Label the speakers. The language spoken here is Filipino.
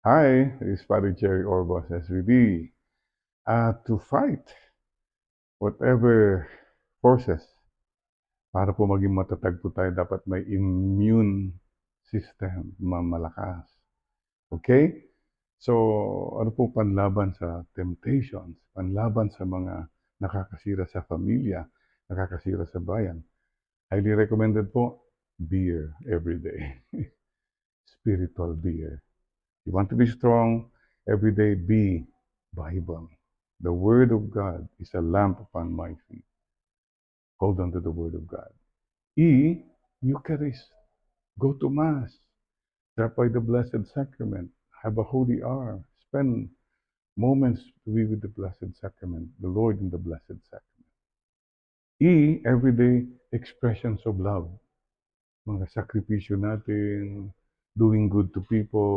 Speaker 1: Hi, this is Father Jerry Orbos, SVD. To fight whatever forces, para po maging matatag po tayo, dapat may immune system, malakas. Okay? So, ano po panlaban sa temptations, panlaban sa mga nakakasira sa pamilya, nakakasira sa bayan? Highly recommended po, beer every day. Spiritual beer. You want to be strong, every day be Bible. The Word of God is a lamp upon my feet. Hold on to the Word of God. E, Eucharist. Go to Mass. Drop by the Blessed Sacrament. Have a holy hour. Spend moments to be with the Blessed Sacrament, the Lord in the Blessed Sacrament. E, everyday expressions of love. Mga sakripisyo natin, doing good to people,